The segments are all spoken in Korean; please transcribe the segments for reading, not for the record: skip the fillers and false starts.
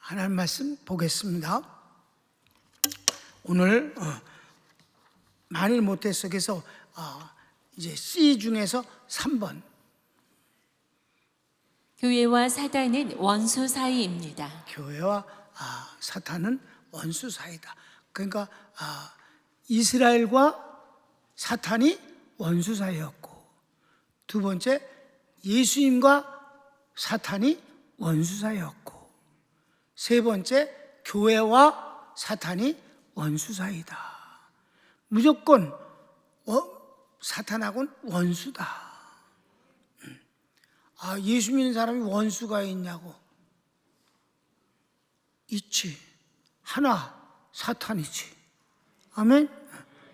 하나님 말씀 보겠습니다. 오늘 만일 못했어. 그래서 이제 C 중에서 3번. 교회와 사단은 원수 사이입니다. 교회와 사탄은 원수 사이다. 그러니까 이스라엘과 사탄이 원수 사이였고, 두 번째 예수님과 사탄이 원수 사이였고, 세 번째 교회와 사탄이 원수 사이다. 무조건 사탄하고는 원수다. 예수 믿는 사람이 원수가 있냐고. 있지. 하나, 사탄이지. 아멘?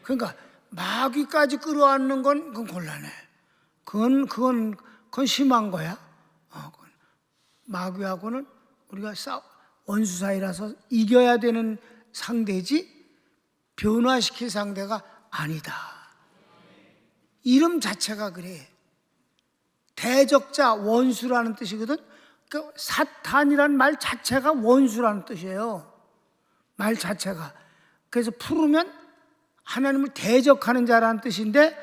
그러니까 마귀까지 끌어안는 건 그건 곤란해. 그건 심한 거야. 마귀하고는 우리가 원수 사이라서 이겨야 되는 상대지 변화시킬 상대가 아니다. 이름 자체가 그래. 대적자, 원수라는 뜻이거든. 그 사탄이라는 말 자체가 원수라는 뜻이에요. 말 자체가. 그래서 풀으면 하나님을 대적하는 자라는 뜻인데,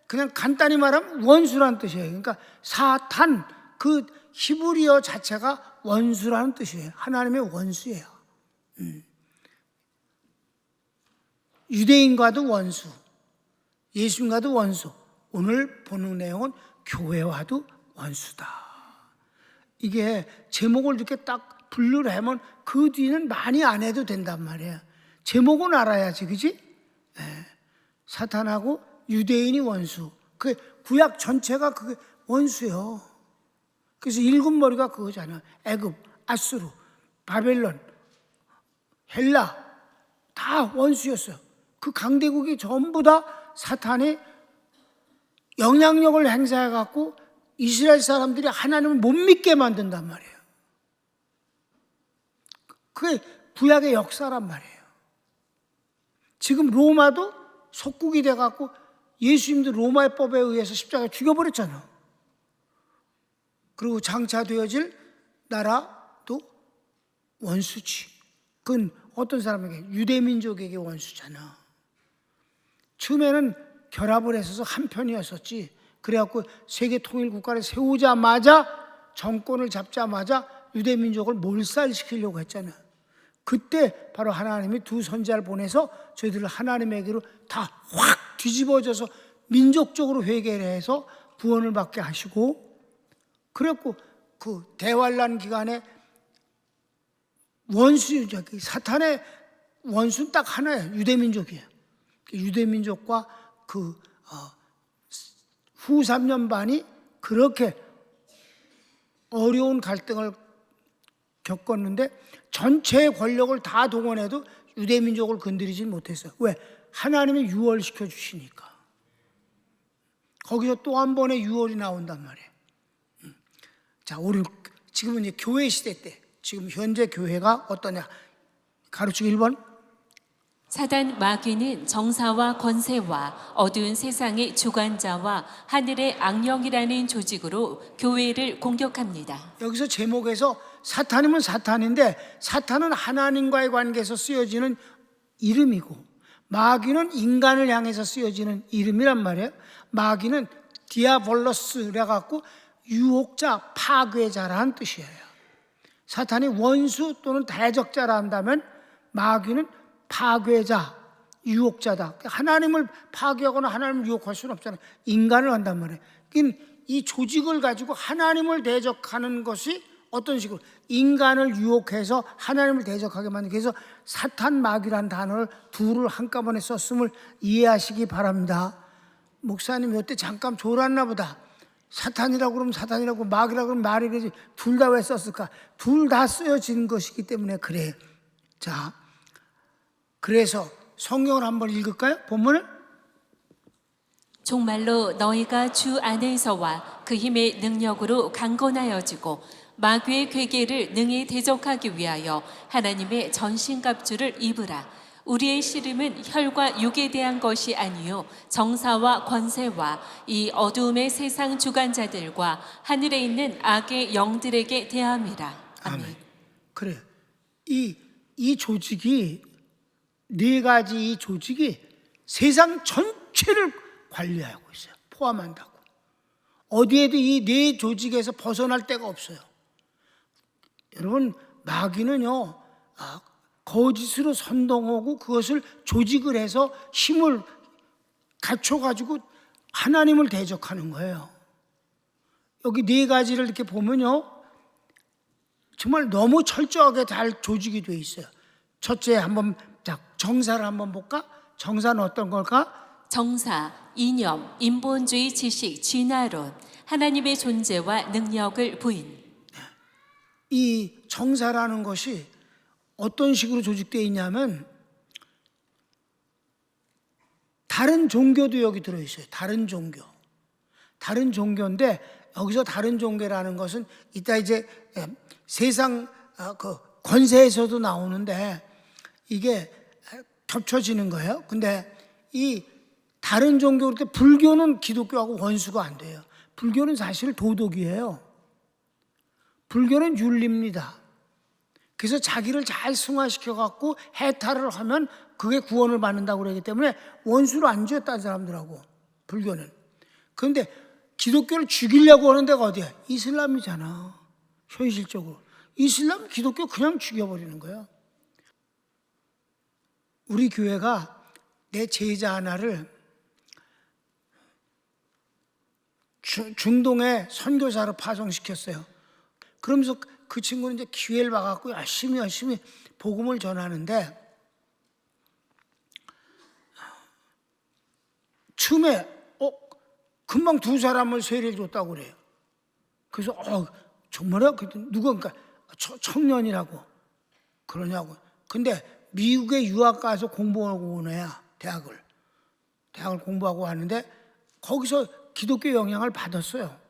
그냥 간단히 말하면 원수라는 뜻이에요. 그러니까 사탄, 그 히브리어 자체가 원수라는 뜻이에요. 하나님의 원수예요. 유대인과도 원수, 예수님과도 원수. 오늘 보는 내용은 교회와도 원수다. 이게 제목을 이렇게 딱 분류를 하면 그 뒤는 많이 안 해도 된단 말이에요. 제목은 알아야지, 그지? 네. 사탄하고 유대인이 원수. 그 구약 전체가 그게 원수요. 그래서 일곱 머리가 그거잖아. 애굽, 아수르, 바벨론, 헬라 다 원수였어요. 그 강대국이 전부 다 사탄이 영향력을 행사해 갖고 이스라엘 사람들이 하나님을 못 믿게 만든단 말이에요. 그게 구약의 역사란 말이에요. 지금 로마도 속국이 돼 갖고 예수님도 로마의 법에 의해서 십자가에 죽여버렸잖아. 그리고 장차 되어질 나라도 원수지. 그건 어떤 사람에게? 유대민족에게 원수잖아. 처음에는 결합을 했어서 한 편이었었지. 그래갖고 세계 통일 국가를 세우자마자, 정권을 잡자마자 유대민족을 몰살시키려고 했잖아. 그때 바로 하나님이 두 선지자를 보내서 저희들을 하나님에게로 다 확 뒤집어져서 민족적으로 회개를 해서 구원을 받게 하시고, 그랬고 그 대환란 기간에 사탄의 원수는 딱 하나예요. 유대민족이에요. 유대민족과 그 후 3년 반이 그렇게 어려운 갈등을 겪었는데 전체의 권력을 다 동원해도 유대민족을 건드리지 못했어요. 왜? 하나님이 유월시켜 주시니까. 거기서 또 한 번의 유월이 나온단 말이에요. 자, 우리 지금은 이제 교회 시대 때, 지금 현재 교회가 어떠냐? 가르치기 1번. 사단 마귀는 정사와 권세와 어두운 세상의 주관자와 하늘의 악령이라는 조직으로 교회를 공격합니다. 여기서 제목에서 사탄이면 사탄인데, 사탄은 하나님과의 관계에서 쓰여지는 이름이고, 마귀는 인간을 향해서 쓰여지는 이름이란 말이에요. 마귀는 디아볼로스라 갖고 유혹자, 파괴자라는 뜻이에요. 사탄이 원수 또는 대적자라 한다면 마귀는 파괴자, 유혹자다. 하나님을 파괴하거나 하나님을 유혹할 수는 없잖아요. 인간을 한단 말이에요. 이 조직을 가지고 하나님을 대적하는 것이 어떤 식으로? 인간을 유혹해서 하나님을 대적하게 만든. 그래서 사탄, 마귀라는 단어를 둘을 한꺼번에 썼음을 이해하시기 바랍니다. 목사님 이때 잠깐 졸았나 보다. 사탄이라고 그러면 사탄이라고, 마귀라고 그러면 마귀라고, 둘 다 왜 썼을까? 둘 다 쓰여진 것이기 때문에 그래. 자, 그래서 성경을 한번 읽을까요? 본문을? 정말로 너희가 주 안에서와 그 힘의 능력으로 강건하여지고 마귀의 괴계를 능히 대적하기 위하여 하나님의 전신갑주를 입으라. 우리의 씨름은 혈과 육에 대한 것이 아니요 정사와 권세와 이 어두움의 세상 주관자들과 하늘에 있는 악의 영들에게 대함이라. 아멘. 그래. 이 조직이 네 가지 이 조직이 세상 전체를 관리하고 있어요. 포함한다고. 어디에도 이 네 조직에서 벗어날 데가 없어요. 여러분, 마귀는요, 거짓으로 선동하고 그것을 조직을 해서 힘을 갖춰가지고 하나님을 대적하는 거예요. 여기 네 가지를 이렇게 보면요, 정말 너무 철저하게 잘 조직이 되어 있어요. 첫째, 한번 정사를 한번 볼까? 정사는 어떤 걸까? 정사, 이념, 인본주의 지식, 진화론, 하나님의 존재와 능력을 부인. 이 정사라는 것이 어떤 식으로 조직되어 있냐면 다른 종교도 여기 들어있어요. 다른 종교인데 여기서 다른 종교라는 것은 이따 이제 세상 그 권세에서도 나오는데 이게 겹쳐지는 거예요. 근데 이 다른 종교일 때 불교는 기독교하고 원수가 안 돼요. 불교는 사실 도덕이에요. 불교는 윤리입니다. 그래서 자기를 잘 승화시켜 갖고 해탈을 하면 그게 구원을 받는다고 그러기 때문에 원수를 안 지어, 딴 사람들하고. 불교는. 그런데 기독교를 죽이려고 하는 데가 어디야? 이슬람이잖아. 현실적으로 이슬람, 기독교 그냥 죽여버리는 거예요. 우리 교회가 내 제자 하나를 중동에 선교사로 파송시켰어요. 그러면서 그 친구는 이제 기회를 봐갖고 열심히 복음을 전하는데 처음에 금방 두 사람을 세례를 줬다고 그래요. 그래서 정말요? 누가 그러니까 청년이라고 그러냐고. 근데 미국에 유학 가서 공부하고 온 애야. 대학을 공부하고 왔는데 거기서 기독교 영향을 받았어요.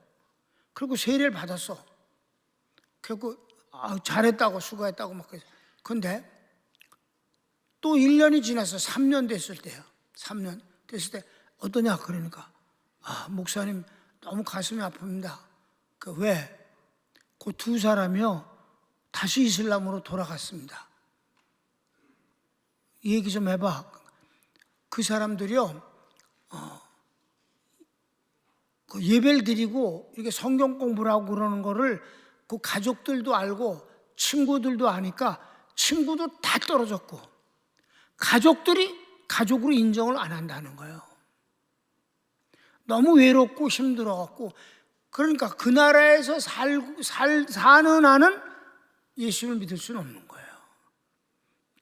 그리고 세례를 받았어. 그리고 잘했다고, 수고했다고 막 그랬어요. 근데 또 1년이 지났어. 3년 됐을 때요. 3년 됐을 때 어떠냐 그러니까 목사님 너무 가슴이 아픕니다. 왜? 그 두 사람이요 다시 이슬람으로 돌아갔습니다. 이 얘기 좀 해봐. 그 사람들이요 그 예배를 드리고 이렇게 성경 공부를 하고 그러는 거를 그 가족들도 알고 친구들도 아니까 친구도 다 떨어졌고 가족들이 가족으로 인정을 안 한다는 거예요. 너무 외롭고 힘들어갖고 그러니까 그 나라에서 사는 한은 예수를 믿을 수는 없는 거예요.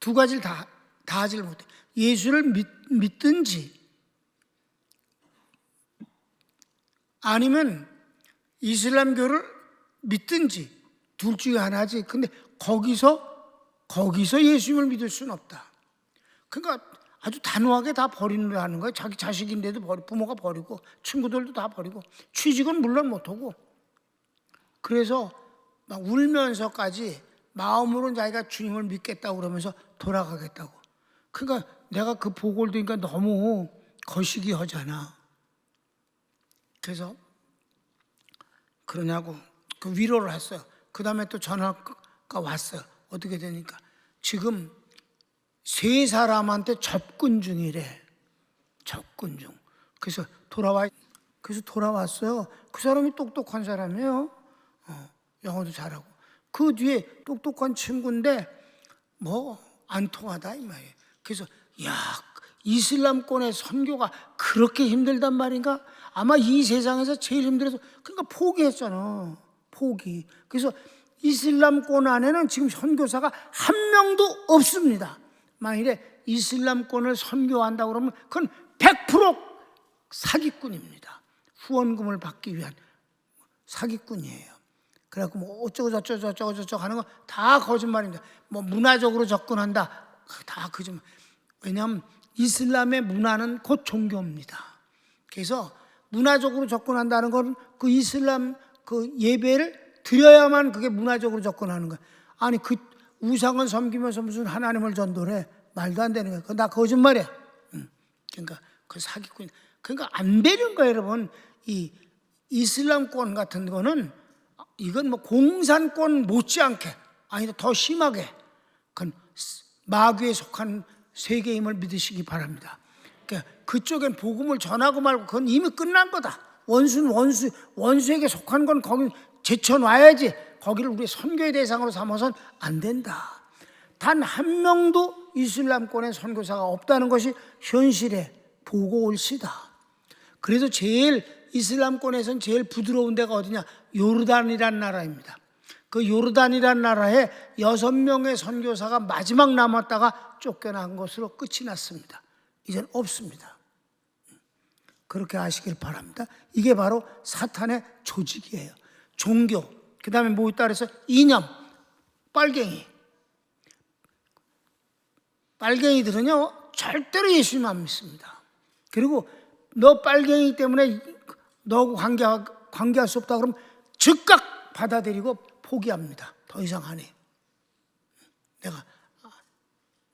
두 가지를 다 하질 못해. 예수를 믿든지 아니면 이슬람교를 믿든지 둘 중에 하나지. 근데 거기서 예수님을 믿을 수는 없다. 그러니까 아주 단호하게 다 버리는 거예요. 자기 자식인데도 부모가 버리고 친구들도 다 버리고 취직은 물론 못하고 그래서 막 울면서까지 마음으로는 자기가 주님을 믿겠다고 그러면서 돌아가겠다고. 그러니까 내가 그 보고를 들으니까 너무 거시기 하잖아. 그래서 그러냐고 그 위로를 했어요. 그 다음에 또 전화가 왔어요. 어떻게 되니까 지금 3사람한테 접근 중이래. 접근 중. 그래서 돌아왔어요. 그 사람이 똑똑한 사람이에요. 영어도 잘하고. 그 뒤에 똑똑한 친구인데 안 통하다 이 말이에요. 그래서 이슬람권의 선교가 그렇게 힘들단 말인가? 아마 이 세상에서 제일 힘들어서 그러니까 포기했잖아. 포기. 그래서 이슬람권 안에는 지금 선교사가 한 명도 없습니다. 만일에 이슬람권을 선교한다고 그러면 그건 100% 사기꾼입니다. 후원금을 받기 위한 사기꾼이에요. 그래갖고 어쩌고 하는 거 다 거짓말입니다. 문화적으로 접근한다. 다 거짓말. 왜냐하면 이슬람의 문화는 곧 종교입니다. 그래서 문화적으로 접근한다는 건 그 이슬람 그 예배를 드려야만 그게 문화적으로 접근하는 거예요. 아니 그 우상을 섬기면서 무슨 하나님을 전도해? 말도 안 되는 거예요. 그건 다 거짓말이야. 그러니까 그 사기꾼. 그러니까 안 되는 거예요, 여러분. 이 이슬람권 같은 거는 이건 공산권 못지않게 아니 더 심하게 마귀에 속한 세계임을 믿으시기 바랍니다. 그러니까 그쪽엔 복음을 전하고 말고 그건 이미 끝난 거다. 원수에게 속한 건 거기 제쳐놔야지. 거기를 우리 선교의 대상으로 삼아서는 안 된다. 단 한 명도 이슬람권의 선교사가 없다는 것이 현실에 보고 올시다. 그래도 이슬람권에서는 제일 부드러운 데가 어디냐? 요르단이란 나라입니다. 그 요르단이란 나라에 6명의 선교사가 마지막 남았다가 쫓겨난 것으로 끝이 났습니다. 이젠 없습니다. 그렇게 아시길 바랍니다. 이게 바로 사탄의 조직이에요. 종교, 그 다음에 뭐 있다 그래서 이념, 빨갱이들은요 절대로 예수님 안 믿습니다. 그리고 너 빨갱이 때문에 너하고 관계할 수 없다 그러면 즉각 받아들이고 포기합니다. 더 이상 안 해. 내가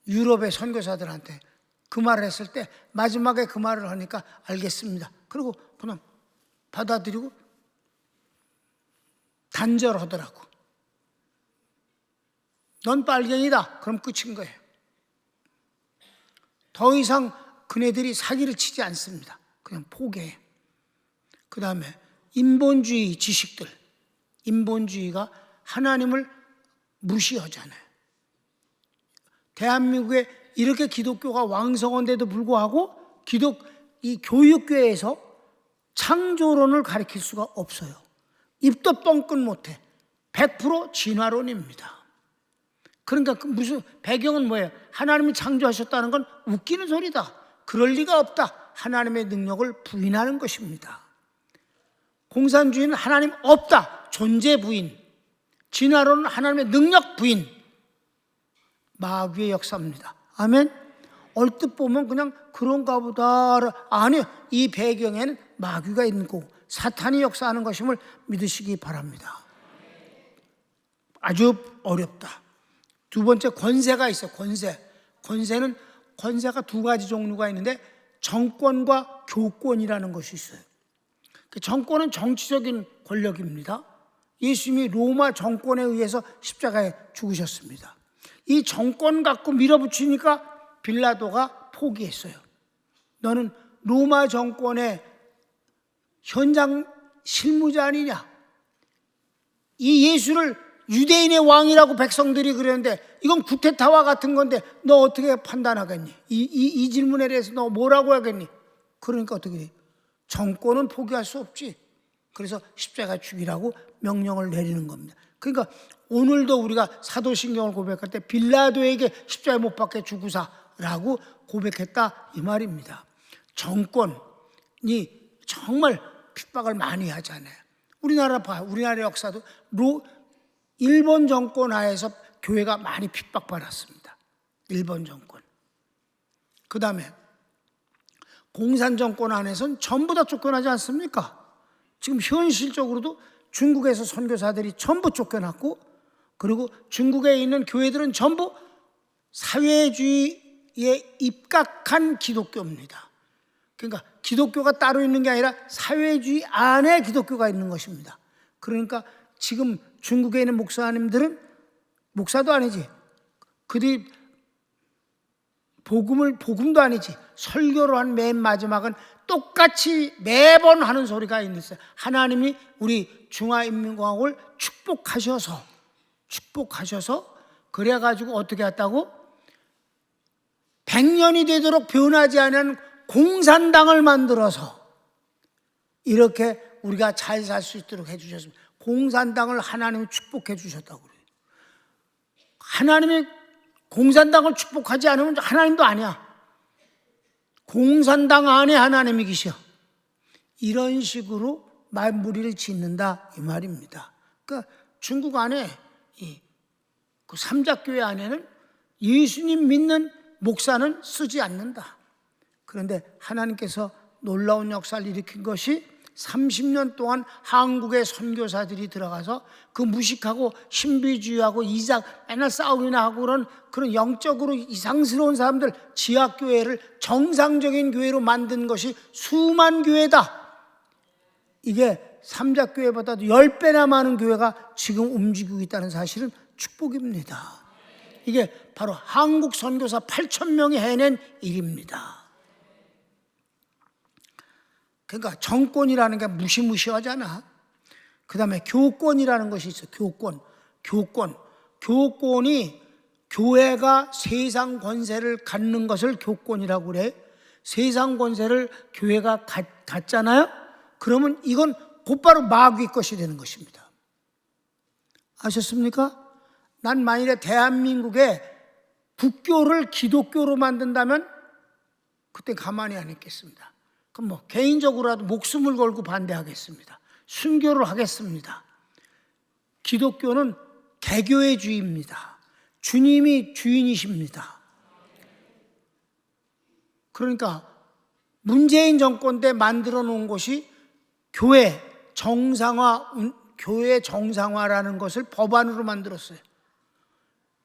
유럽의 선교사들한테 그 말을 했을 때 마지막에 그 말을 하니까 알겠습니다. 그리고 그냥 받아들이고 단절하더라고. 넌 빨갱이다. 그럼 끝인 거예요. 더 이상 그네들이 사기를 치지 않습니다. 그냥 포기해. 그 다음에 인본주의 지식들, 인본주의가 하나님을 무시하잖아요. 대한민국에 이렇게 기독교가 왕성한데도 불구하고 이 교육계에서 창조론을 가르칠 수가 없어요. 입도 뻥끗 못해. 100% 진화론입니다. 그러니까 무슨 배경은 뭐예요? 하나님이 창조하셨다는 건 웃기는 소리다. 그럴 리가 없다. 하나님의 능력을 부인하는 것입니다. 공산주의는 하나님 없다. 존재 부인. 진화론은 하나님의 능력 부인. 마귀의 역사입니다. 아멘. 얼뜻 보면 그냥 그런가 보다. 아니요. 이 배경에는 마귀가 있는 거고 사탄이 역사하는 것임을 믿으시기 바랍니다. 아주 어렵다. 두 번째, 권세가 있어요. 권세는 권세가 두 가지 종류가 있는데 정권과 교권이라는 것이 있어요. 정권은 정치적인 권력입니다. 예수님이 로마 정권에 의해서 십자가에 죽으셨습니다. 이 정권 갖고 밀어붙이니까 빌라도가 포기했어요. 너는 로마 정권의 현장 실무자 아니냐? 이 예수를 유대인의 왕이라고 백성들이 그랬는데 이건 구테타와 같은 건데 너 어떻게 판단하겠니? 이 질문에 대해서 너 뭐라고 하겠니? 그러니까 어떻게 돼? 정권은 포기할 수 없지. 그래서 십자가 죽이라고 명령을 내리는 겁니다. 그러니까 오늘도 우리가 사도신경을 고백할 때 빌라도에게 십자가에 못 박게 죽으사라고 고백했다 이 말입니다. 정권이 정말 핍박을 많이 하잖아요. 우리나라 역사도 일본 정권 하에서 교회가 많이 핍박받았습니다. 일본 정권. 그 다음에 공산 정권 안에서는 전부 다 쫓겨나지 않습니까? 지금 현실적으로도 중국에서 선교사들이 전부 쫓겨났고, 그리고 중국에 있는 교회들은 전부 사회주의에 입각한 기독교입니다. 그러니까 기독교가 따로 있는 게 아니라 사회주의 안에 기독교가 있는 것입니다. 그러니까 지금 중국에 있는 목사님들은 목사도 아니지, 그들이 복음도 아니지, 설교로 한 맨 마지막은 똑같이 매번 하는 소리가 있어요. 하나님이 우리 중화인민공화국을 축복하셔서 그래가지고 어떻게 했다고? 100년이 되도록 변하지 않은 공산당을 만들어서 이렇게 우리가 잘 살 수 있도록 해주셨습니다. 공산당을 하나님이 축복해 주셨다고 그래요. 하나님이 공산당을 축복하지 않으면 하나님도 아니야. 공산당 안에 하나님이 계셔. 이런 식으로 말무리를 짓는다 이 말입니다. 그러니까 중국 안에 그 삼자교회 안에는 예수님 믿는 목사는 쓰지 않는다. 그런데 하나님께서 놀라운 역사를 일으킨 것이 30년 동안 한국의 선교사들이 들어가서 그 무식하고 신비주의하고 맨날 싸우기나 하고 그런 영적으로 이상스러운 사람들 지하교회를 정상적인 교회로 만든 것이 수만 교회다. 이게 삼자교회보다도 10배나 많은 교회가 지금 움직이고 있다는 사실은 축복입니다. 이게 바로 한국 선교사 8,000명이 해낸 일입니다. 그러니까 정권이라는 게 무시무시하잖아. 그 다음에 교권이라는 것이 있어. 교권이 교회가 세상 권세를 갖는 것을 교권이라고 그래. 세상 권세를 교회가 갖잖아요. 그러면 이건 곧바로 마귀 것이 되는 것입니다. 아셨습니까? 난 만일에 대한민국에 국교를 기독교로 만든다면 그때 가만히 안 있겠습니다. 그럼 뭐 개인적으로라도 목숨을 걸고 반대하겠습니다. 순교를 하겠습니다. 기독교는 개교회주의입니다. 주님이 주인이십니다. 그러니까 문재인 정권 때 만들어 놓은 것이 교회 정상화라는 것을 법안으로 만들었어요.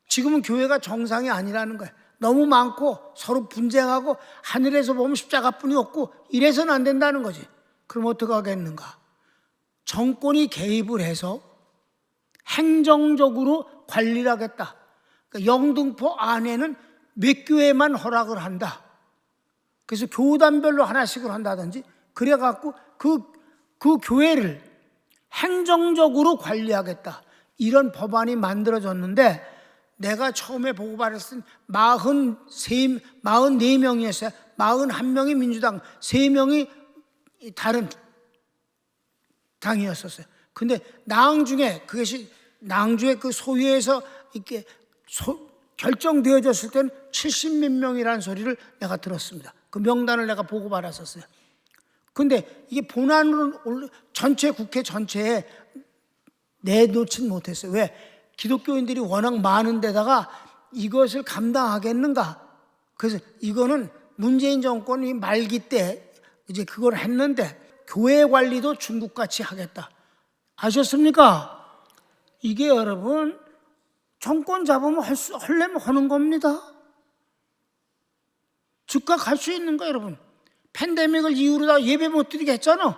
지금은 교회가 정상이 아니라는 거예요. 너무 많고 서로 분쟁하고 하늘에서 보면 십자가뿐이 없고 이래서는 안 된다는 거지. 그럼 어떻게 하겠는가? 정권이 개입을 해서 행정적으로 관리를 하겠다. 그러니까 영등포 안에는 몇 교회만 허락을 한다. 그래서 교단별로 하나씩을 한다든지 그래갖고 그 교회를 행정적으로 관리하겠다. 이런 법안이 만들어졌는데 내가 처음에 보고 받았을 때 44명이었어요. 41명이 민주당, 3명이 다른 당이었었어요. 근데 낭중에 그 소위에서 이렇게 결정되어졌을 때는 70몇 명이라는 소리를 내가 들었습니다. 그 명단을 내가 보고 받았었어요. 근데 이게 본안으로 전체 국회 전체에 내놓진 못했어요. 왜? 기독교인들이 워낙 많은 데다가 이것을 감당하겠는가? 그래서 이거는 문재인 정권이 말기 때 이제 그걸 했는데 교회 관리도 중국같이 하겠다. 아셨습니까? 이게 여러분 정권 잡으면 하려면 하는 겁니다. 즉각 할 수 있는 거예요, 여러분. 팬데믹을 이유로 다 예배 못 드리게 했잖아.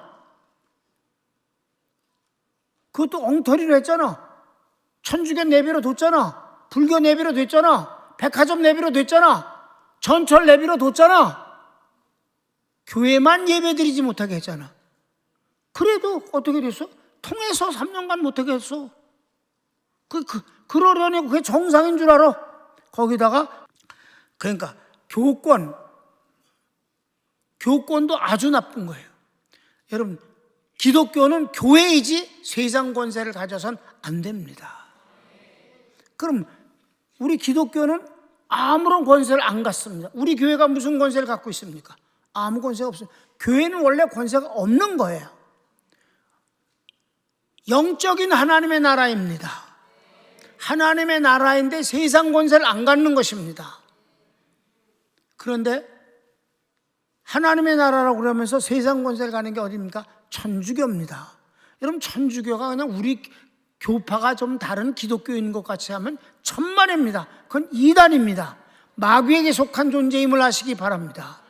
그것도 엉터리로 했잖아. 천주교 내비로 뒀잖아. 불교 내비로 뒀잖아. 백화점 내비로 뒀잖아. 전철 내비로 뒀잖아. 교회만 예배 드리지 못하게 했잖아. 그래도 어떻게 됐어? 통해서 3년간 못하게 했어. 그러려니 그게 정상인 줄 알아. 거기다가 그러니까 교권도 아주 나쁜 거예요. 여러분, 기독교는 교회이지 세상 권세를 가져선 안 됩니다. 그럼 우리 기독교는 아무런 권세를 안 갖습니다. 우리 교회가 무슨 권세를 갖고 있습니까? 아무 권세가 없어요. 교회는 원래 권세가 없는 거예요. 영적인 하나님의 나라입니다. 하나님의 나라인데 세상 권세를 안 갖는 것입니다. 그런데 하나님의 나라라고 그러면서 세상 권세를 가는 게 어디입니까? 천주교입니다. 여러분, 천주교가 그냥 우리 교파가 좀 다른 기독교인 것 같이 하면 천만입니다. 그건 이단입니다. 마귀에게 속한 존재임을 아시기 바랍니다.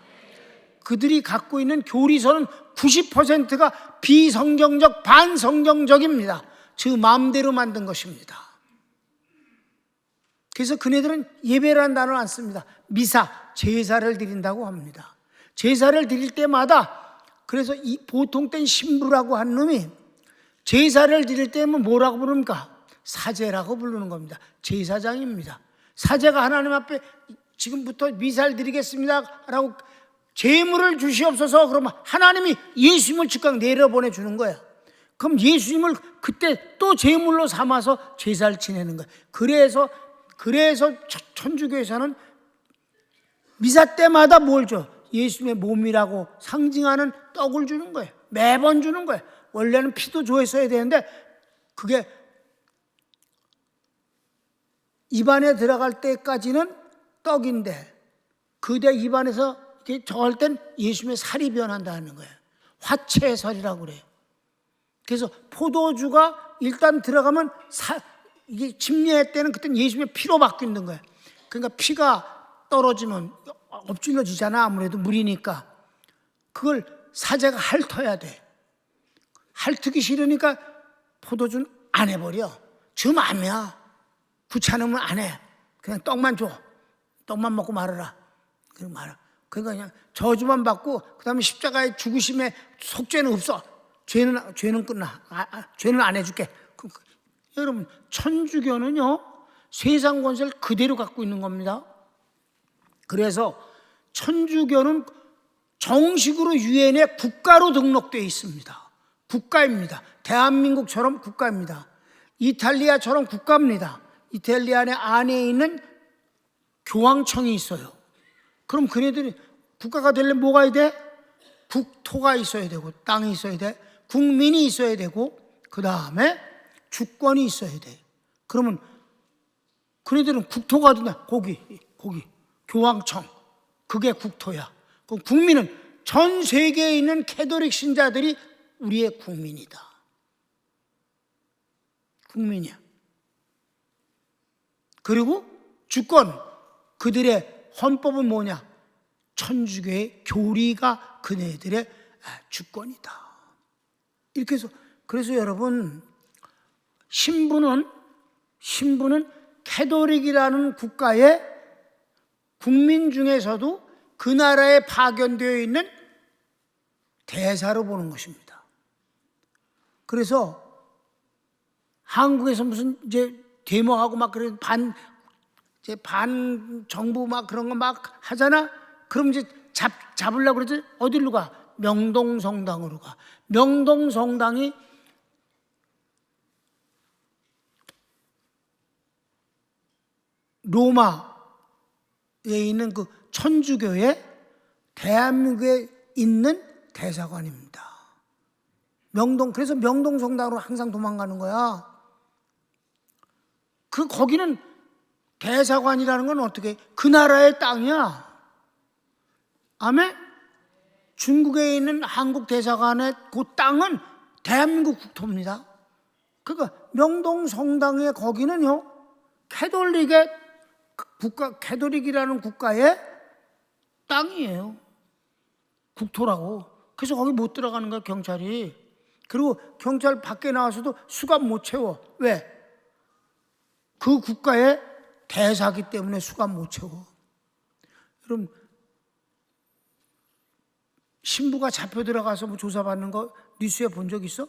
그들이 갖고 있는 교리서는 90%가 비성경적, 반성경적입니다. 저 마음대로 만든 것입니다. 그래서 그네들은 예배라는 단어를 안 씁니다. 미사, 제사를 드린다고 합니다. 제사를 드릴 때마다 그래서 이 보통 땐 신부라고 한 놈이 제사를 드릴 때면 뭐라고 부릅니까? 사제라고 부르는 겁니다. 제사장입니다. 사제가 하나님 앞에 지금부터 미사를 드리겠습니다 라고 제물을 주시옵소서 그러면 하나님이 예수님을 즉각 내려보내주는 거예요. 그럼 예수님을 그때 또 제물로 삼아서 제사를 지내는 거예요. 그래서 천주교에서는 미사 때마다 뭘 줘? 예수님의 몸이라고 상징하는 떡을 주는 거예요. 매번 주는 거예요. 원래는 피도 줘야 되는데 그게 입안에 들어갈 때까지는 떡인데 그대 입안에서 이렇게 저을 땐 예수님의 살이 변한다는 거예요. 화채설이라고 그래요. 그래서 포도주가 일단 들어가면 이게 침례할 때는 그때는 예수님의 피로 바뀌는 거예요. 그러니까 피가 떨어지면 엎질러지잖아. 아무래도 물이니까. 그걸 사제가 핥아야 돼. 핥기 싫으니까 포도주는 안 해버려. 저 맘이야. 귀찮으면 안 해. 그냥 떡만 줘. 떡만 먹고 말아라. 그냥 말아. 그러니까 그냥 저주만 받고 그다음에 십자가의 죽으심에 속죄는 없어. 죄는 끝나. 죄는 안 해줄게. 여러분, 천주교는요 세상 권세를 그대로 갖고 있는 겁니다. 그래서 천주교는 정식으로 유엔에 국가로 등록되어 있습니다. 국가입니다. 대한민국처럼 국가입니다. 이탈리아처럼 국가입니다. 이탈리아 안에 있는 교황청이 있어요. 그럼 그네들이 국가가 되려면 뭐가 해야 돼? 국토가 있어야 되고, 땅이 있어야 돼, 국민이 있어야 되고, 그 다음에 주권이 있어야 돼. 그러면 그네들은 국토가 어디냐? 거기 교황청, 그게 국토야. 그럼 국민은 전 세계에 있는 캐톨릭 신자들이 우리의 국민이다. 국민이야. 그리고 주권, 그들의 헌법은 뭐냐? 천주교의 교리가 그네들의 주권이다. 이렇게 해서, 그래서 여러분, 신부는 캐톨릭이라는 국가의 국민 중에서도 그 나라에 파견되어 있는 대사로 보는 것입니다. 그래서 한국에서 무슨 이제 데모하고 막 그래 반 정부 막 그런 거 막 하잖아. 그럼 이제 잡으려고 그러지. 어디로 가? 명동성당으로 가. 명동성당이 로마에 있는 그 천주교의 대한민국에 있는 대사관입니다. 그래서 명동성당으로 항상 도망가는 거야. 거기는 대사관이라는 건 어떻게? 그 나라의 땅이야. 아멘? 중국에 있는 한국 대사관의 그 땅은 대한민국 국토입니다. 그러니까 명동성당의 거기는요, 캐톨릭이라는 국가의 땅이에요. 국토라고. 그래서 거기 못 들어가는 거야, 경찰이. 그리고 경찰 밖에 나와서도 수갑 못 채워. 왜? 그 국가의 대사기 때문에 수갑 못 채워. 여러분, 신부가 잡혀 들어가서 뭐 조사받는 거 뉴스에 본 적 있어?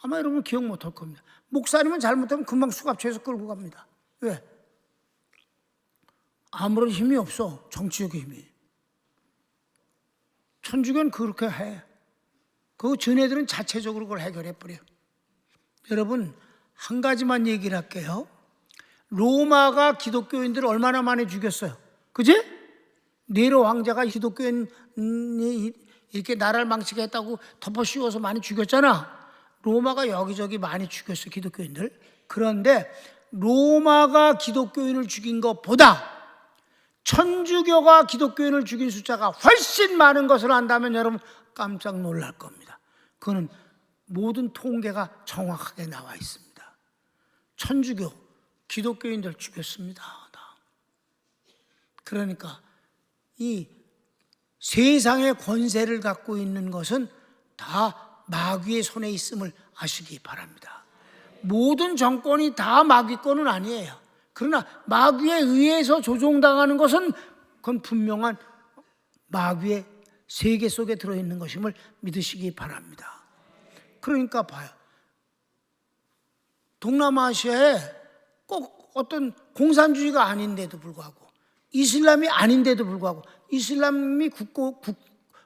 아마 여러분 기억 못 할 겁니다. 목사님은 잘못하면 금방 수갑 채워서 끌고 갑니다. 왜? 아무런 힘이 없어. 정치적인 힘이. 천주교는 그렇게 해. 그 전애들은 자체적으로 그걸 해결해 버려. 여러분, 한 가지만 얘기를 할게요. 로마가 기독교인들을 얼마나 많이 죽였어요? 그지? 네로 황제가 기독교인이 이렇게 나라를 망치겠다고 덮어 씌워서 많이 죽였잖아. 로마가 여기저기 많이 죽였어, 기독교인들. 그런데 로마가 기독교인을 죽인 것보다 천주교가 기독교인을 죽인 숫자가 훨씬 많은 것을 안다면 여러분 깜짝 놀랄 겁니다. 그거는 모든 통계가 정확하게 나와 있습니다. 천주교, 기독교인들 죽였습니다. 그러니까 이 세상의 권세를 갖고 있는 것은 다 마귀의 손에 있음을 아시기 바랍니다. 모든 정권이 다 마귀권은 아니에요. 그러나 마귀에 의해서 조종당하는 것은 그건 분명한 마귀의 세계 속에 들어있는 것임을 믿으시기 바랍니다. 그러니까 봐요. 동남아시아에 꼭 어떤 공산주의가 아닌데도 불구하고, 이슬람이 아닌데도 불구하고, 이슬람이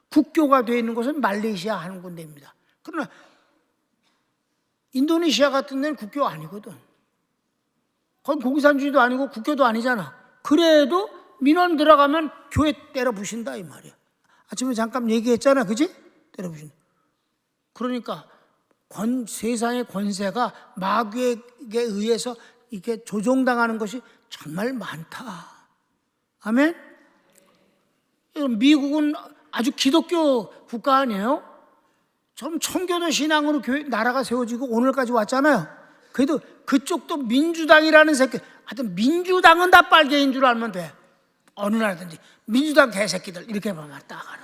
국교가 되어 있는 곳은 말레이시아 한 군데입니다. 그러나 인도네시아 같은 데는 국교 아니거든. 거기 공산주의도 아니고 국교도 아니잖아. 그래도 민원 들어가면 교회 때려 부신다 이 말이야. 아침에 잠깐 얘기했잖아, 그지? 때려 부신다. 그러니까 세상의 권세가 마귀에게 의해서 이렇게 조종당하는 것이 정말 많다. 아멘? 미국은 아주 기독교 국가 아니에요? 좀 청교도 신앙으로 나라가 세워지고 오늘까지 왔잖아요. 그래도 그쪽도 민주당이라는 새끼, 하여튼 민주당은 다 빨개인 줄 알면 돼. 어느 나라든지 민주당 개새끼들 이렇게 보면 딱 알아.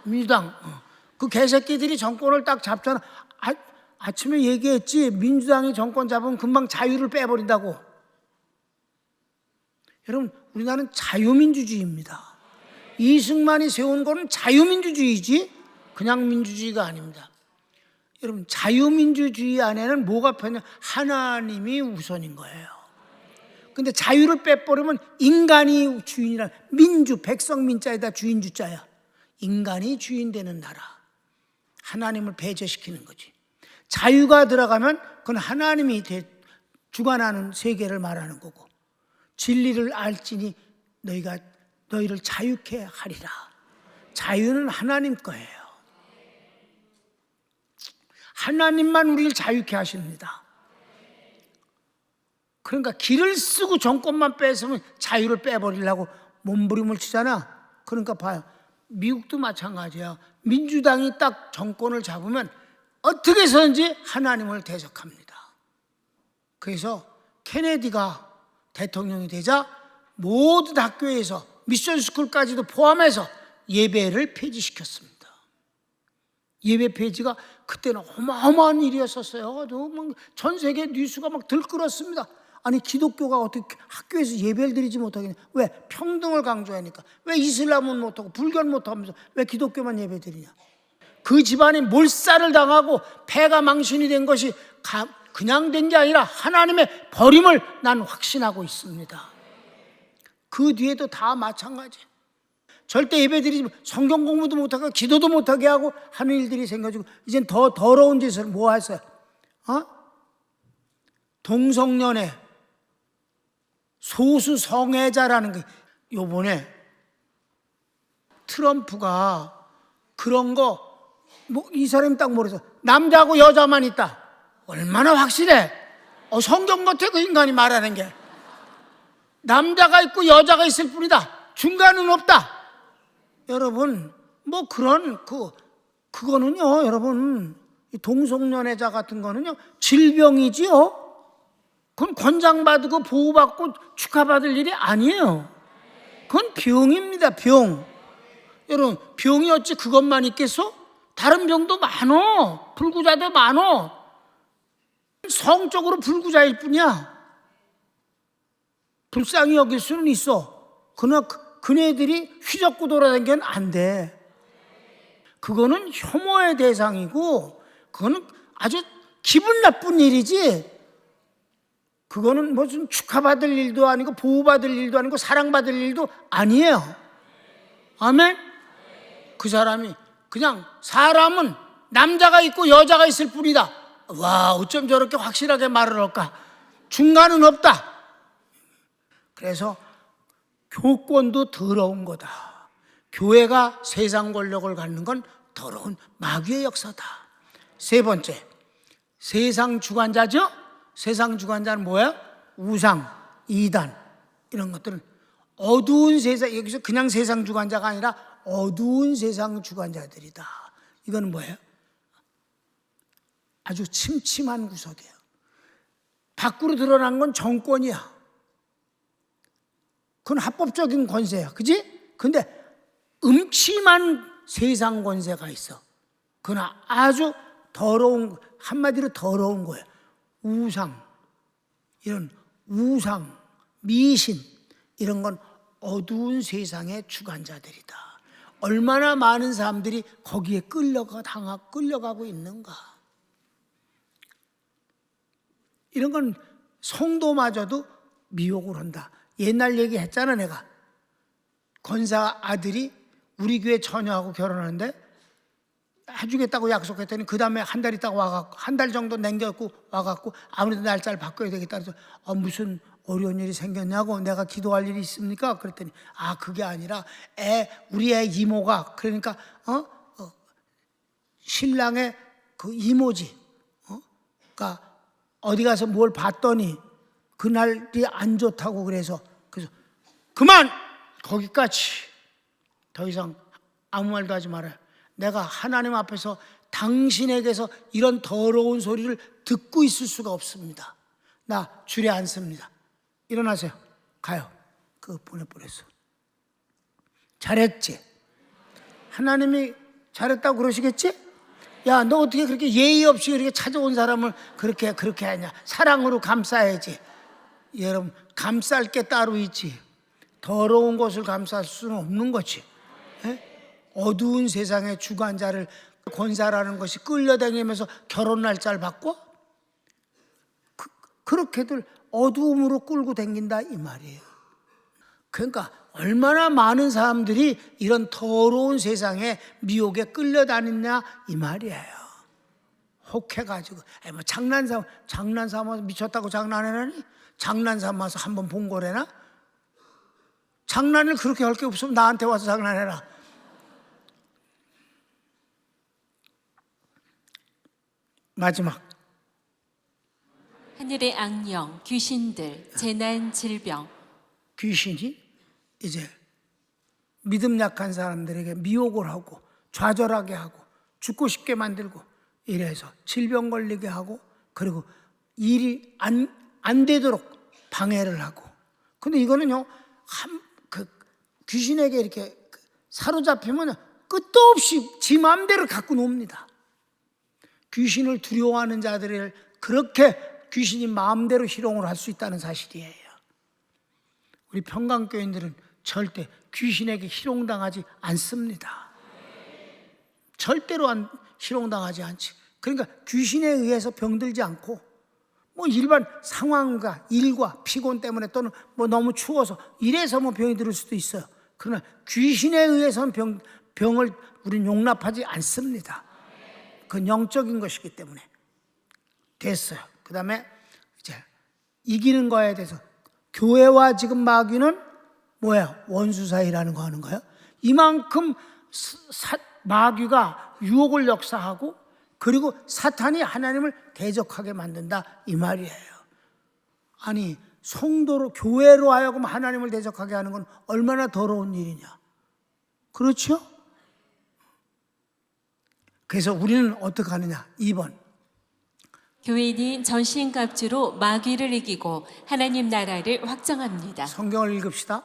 민주당 그 개새끼들이 정권을 딱 잡잖아. 아침에 얘기했지. 민주당이 정권 잡으면 금방 자유를 빼버린다고. 여러분, 우리나라는 자유민주주의입니다. 이승만이 세운 거는 자유민주주의지 그냥 민주주의가 아닙니다. 여러분, 자유민주주의 안에는 뭐가 편냐? 하나님이 우선인 거예요. 근데 자유를 빼버리면 인간이 주인이라, 민주, 백성 민자에다 주인 주자야. 인간이 주인 되는 나라. 하나님을 배제시키는 거지. 자유가 들어가면 그건 하나님이 주관하는 세계를 말하는 거고, 진리를 알지니 너희를 자유케 하리라. 자유는 하나님 거예요. 하나님만 우리를 자유케 하십니다. 그러니까 길을 쓰고 정권만 뺏으면 자유를 빼버리려고 몸부림을 치잖아. 그러니까 봐요. 미국도 마찬가지야. 민주당이 딱 정권을 잡으면 어떻게 해서든지 하나님을 대적합니다. 그래서 케네디가 대통령이 되자 모든 학교에서 미션스쿨까지도 포함해서 예배를 폐지시켰습니다. 예배 폐지가 그때는 어마어마한 일이었었어요. 전 세계 뉴스가 막 들끓었습니다. 아니, 기독교가 어떻게 학교에서 예배를 드리지 못하겠냐? 왜? 평등을 강조하니까. 왜 이슬람은 못하고 불교는 못하면서 왜 기독교만 예배 드리냐? 그 집안이 몰살을 당하고 폐가 망신이 된 것이 그냥 된 게 아니라 하나님의 버림을 난 확신하고 있습니다. 그 뒤에도 다 마찬가지예요. 절대 예배드리지, 성경 공부도 못하고 기도도 못하게 하고 하는 일들이 생겨지고, 이젠 더 더러운 짓을 뭐 했어요? 동성연애, 소수 성애자라는 게, 요번에 트럼프가 그런 거, 이 사람이 딱 뭐래서 남자하고 여자만 있다. 얼마나 확실해? 성경 같아, 그 인간이 말하는 게. 남자가 있고 여자가 있을 뿐이다. 중간은 없다. 여러분, 뭐 그런 그거는요, 여러분, 동성연애자 같은 거는요 질병이지요. 그건 권장받고 보호받고 축하받을 일이 아니에요. 그건 병입니다, 병. 여러분, 병이 어찌 그것만 있겠어? 다른 병도 많어. 불구자도 많어. 성적으로 불구자일 뿐이야. 불쌍히 여길 수는 있어. 그러나 그네들이 휘젓고 돌아다니면 안 돼. 그거는 혐오의 대상이고, 그거는 아주 기분 나쁜 일이지, 그거는 무슨 축하받을 일도 아니고 보호받을 일도 아니고 사랑받을 일도 아니에요. 아멘? 그 사람이 그냥, 사람은 남자가 있고 여자가 있을 뿐이다. 와, 어쩜 저렇게 확실하게 말을 할까? 중간은 없다. 그래서 교권도 더러운 거다. 교회가 세상 권력을 갖는 건 더러운 마귀의 역사다. 세 번째, 세상 주관자죠? 세상 주관자는 뭐야? 우상, 이단, 이런 것들은 어두운 세상, 여기서 그냥 세상 주관자가 아니라 어두운 세상 주관자들이다. 이건 뭐예요? 아주 침침한 구석이에요. 밖으로 드러난 건 정권이야. 그건 합법적인 권세야. 그지? 근데 음침한 세상 권세가 있어. 그건 아주 더러운, 한마디로 더러운 거예요. 우상, 이런 우상, 미신, 이런 건 어두운 세상의 주관자들이다. 얼마나 많은 사람들이 거기에 끌려가고 있는가. 이런 건 성도마저도 미혹을 한다. 옛날 얘기 했잖아, 내가. 권사 아들이 우리 교회 처녀하고 결혼하는데 해주겠다고 약속했더니 그 다음에 한 달 있다가 와갖고, 한 달 정도 남겨갖고 와갖고, 아무래도 날짜를 바꿔야 되겠다 그래서 무슨 어려운 일이 생겼냐고, 내가 기도할 일이 있습니까? 그랬더니 그게 아니라 우리 애 이모가, 그러니까 신랑의 그 이모지, 그러니까 어디 가서 뭘 봤더니 그날이 안 좋다고 그래서 그만! 거기까지. 더 이상 아무 말도 하지 말아요. 내가 하나님 앞에서 당신에게서 이런 더러운 소리를 듣고 있을 수가 없습니다. 나 줄에 앉습니다. 일어나세요. 가요. 그거 보내버렸어. 잘했지? 하나님이 잘했다고 그러시겠지? 야, 너 어떻게 그렇게 예의 없이 그렇게 찾아온 사람을 그렇게 하냐? 사랑으로 감싸야지. 여러분, 감쌀 게 따로 있지. 더러운 것을 감쌀 수는 없는 거지. 예? 어두운 세상의 주관자를 권사라는 것이 끌려다니면서 결혼 날짜를 바꿔? 그렇게들 어두움으로 끌고 다닌다 이 말이에요. 그러니까 얼마나 많은 사람들이 이런 더러운 세상에 미혹에 끌려다니냐 이 말이에요. 혹해가지고 뭐 장난 삼아서 미쳤다고 장난해라니? 장난 삼아서 한번 본 거래나? 장난을 그렇게 할 게 없으면 나한테 와서 장난해라. 마지막 하늘의 악령, 귀신들, 재난, 질병. 귀신이 이제 믿음 약한 사람들에게 미혹을 하고 좌절하게 하고 죽고 싶게 만들고 이래서 질병 걸리게 하고 그리고 일이 안 되도록 방해를 하고. 근데 이거는요 귀신에게 이렇게 사로잡히면 끝도 없이 지 마음대로 갖고 놉니다. 귀신을 두려워하는 자들을 그렇게 귀신이 마음대로 희롱을 할 수 있다는 사실이에요. 우리 평강교인들은 절대 귀신에게 희롱당하지 않습니다. 절대로 희롱당하지 않지. 그러니까 귀신에 의해서 병들지 않고 뭐 일반 상황과 일과 피곤 때문에 또는 뭐 너무 추워서 이래서 뭐 병이 들을 수도 있어요. 그러나 귀신에 의해서는 병을 우리는 용납하지 않습니다. 그건 영적인 것이기 때문에. 됐어요. 그 다음에 이제 이기는 거에 대해서 교회와 지금 마귀는 뭐야? 원수 사이라는 거 하는 거예요. 이만큼 마귀가 유혹을 역사하고 그리고 사탄이 하나님을 대적하게 만든다 이 말이에요. 아니 성도로 교회로 하여금 하나님을 대적하게 하는 건 얼마나 더러운 일이냐. 그렇죠? 그래서 우리는 어떻게 하느냐. 2번 교인인 전신갑주로 마귀를 이기고 하나님 나라를 확정합니다. 성경을 읽읍시다.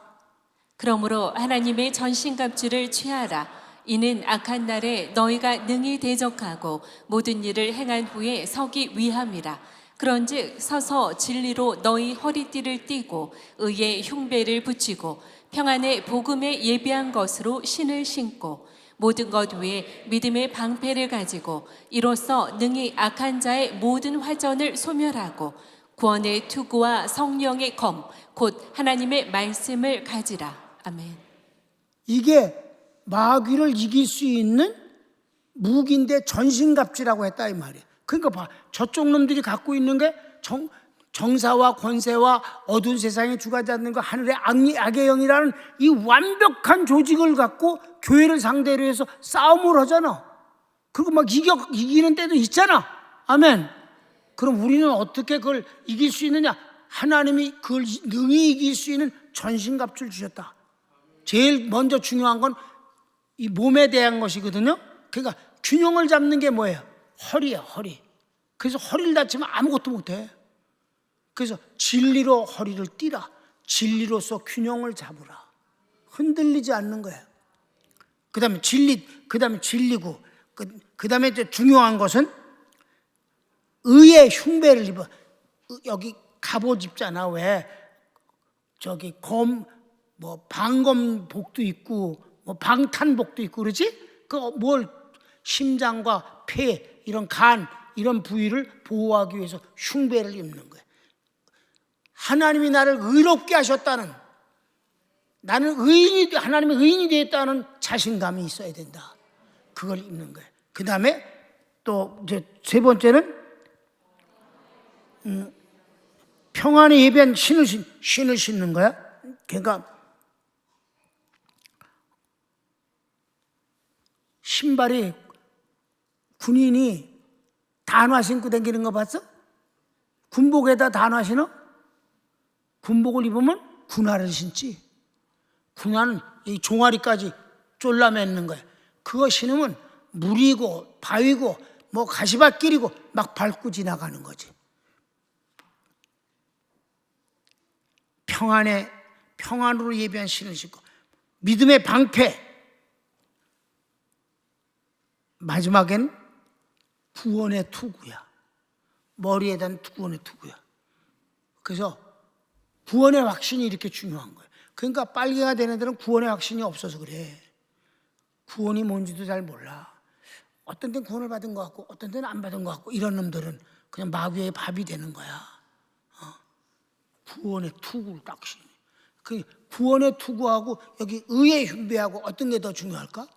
그러므로 하나님의 전신갑주를 취하라. 이는 악한 날에 너희가 능히 대적하고 모든 일을 행한 후에 서기 위함이라. 그런즉 서서 진리로 너희 허리띠를 띠고 의의 흉배를 붙이고 평안의 복음에 예비한 것으로 신을 신고 모든 것 위에 믿음의 방패를 가지고 이로써 능히 악한 자의 모든 화전을 소멸하고 구원의 투구와 성령의 검 곧 하나님의 말씀을 가지라. 아멘. 이게 마귀를 이길 수 있는 무기인데 전신갑주라고 했다 이 말이에요. 그러니까 봐, 저쪽 놈들이 갖고 있는 게 정사와 권세와 어두운 세상의 주관자들과 하늘의 악의 영이라는 이 완벽한 조직을 갖고 교회를 상대로 해서 싸움을 하잖아. 그리고 막 이기는 때도 있잖아. 아멘. 그럼 우리는 어떻게 그걸 이길 수 있느냐? 하나님이 그걸 능히 이길 수 있는 전신갑주를 주셨다. 제일 먼저 중요한 건 이 몸에 대한 것이거든요. 그러니까 균형을 잡는 게 뭐예요? 허리야, 허리. 그래서 허리를 다치면 아무것도 못해. 그래서 진리로 허리를 띠라. 진리로서 균형을 잡으라. 흔들리지 않는 거예요. 그 다음에 진리고, 그 다음에 중요한 것은 의의 흉배를 입어. 여기 갑옷 입잖아. 왜? 저기 방검복도 있고, 방탄복도 있고, 그러지? 심장과 폐, 이런 간, 이런 부위를 보호하기 위해서 흉배를 입는 거예요. 하나님이 나를 의롭게 하셨다는, 나는 하나님의 의인이 되었다는 자신감이 있어야 된다. 그걸 입는 거예요. 그 다음에 또 이제 세 번째는 평안에 예비한 신을 신는 거야. 그러니까 신발이 군인이 단화 신고 다니는 거 봤어? 군복에다 단화 신어? 군복을 입으면 군화를 신지. 군화는 이 종아리까지 졸라매는 거야. 그거 신으면 물이고 바위고 가시밭길이고 막 밟고 지나가는 거지. 평안으로 예비한 신을 신고 믿음의 방패. 마지막엔 구원의 투구야. 머리에 대한 구원의 투구야. 그래서 구원의 확신이 이렇게 중요한 거예요. 그러니까 빨개가 된 애들은 구원의 확신이 없어서 그래. 구원이 뭔지도 잘 몰라. 어떤 때는 구원을 받은 것 같고 어떤 때는 안 받은 것 같고, 이런 놈들은 그냥 마귀의 밥이 되는 거야. 구원의 투구를 딱 시네. 그 구원의 투구하고 여기 의의 흉배하고 어떤 게 더 중요할까?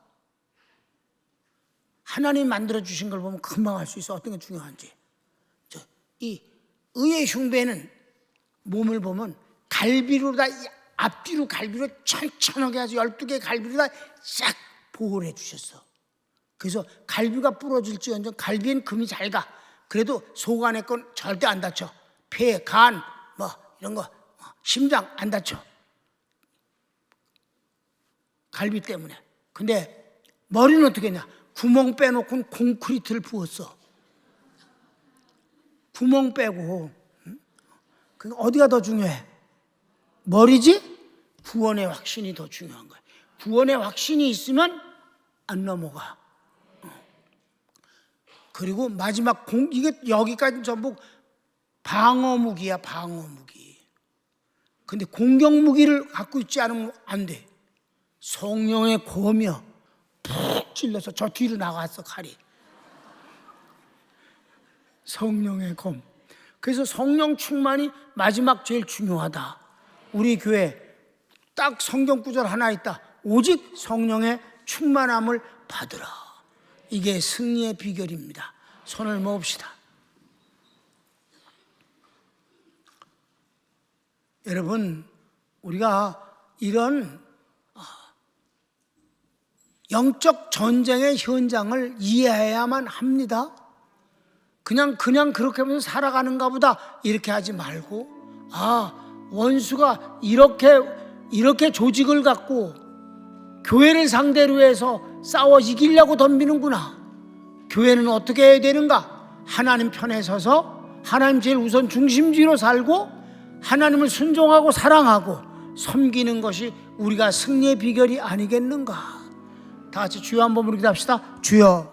하나님 만들어 주신 걸 보면 금방 알 수 있어, 어떤 게 중요한지. 이 의의 흉배는 몸을 보면 갈비로 다, 앞뒤로 갈비로 천천하게 해서 12개 갈비로 다 싹 보호를 해 주셨어. 그래서 갈비가 부러질지언정 갈비엔 금이 잘 가. 그래도 속 안에 건 절대 안 다쳐. 폐, 간, 뭐 이런 거, 심장 안 다쳐. 갈비 때문에. 근데 머리는 어떻게 했냐? 구멍 빼놓고 콘크리트를 부었어. 구멍 빼고. 그러니까 어디가 더 중요해? 머리지? 구원의 확신이 더 중요한 거야. 구원의 확신이 있으면 안 넘어가. 그리고 마지막 이게 여기까지 전부 방어무기야, 방어무기. 근데 공격무기를 갖고 있지 않으면 안 돼. 성령의 검이요, 푹 찔러서 저 뒤로 나갔어, 칼이. 성령의 검. 그래서 성령 충만이 마지막 제일 중요하다. 우리 교회 딱 성경 구절 하나 있다. 오직 성령의 충만함을 받으라. 이게 승리의 비결입니다. 손을 모읍시다. 여러분, 우리가 이런 영적 전쟁의 현장을 이해해야만 합니다. 그냥 그렇게 하면서 살아가는가 보다 이렇게 하지 말고, 원수가 이렇게 조직을 갖고 교회를 상대로 해서 싸워 이기려고 덤비는구나. 교회는 어떻게 해야 되는가? 하나님 편에 서서 하나님 제일 우선 중심지로 살고 하나님을 순종하고 사랑하고 섬기는 것이 우리가 승리의 비결이 아니겠는가? 다 같이 주여 한번 부르기도 합시다. 주여.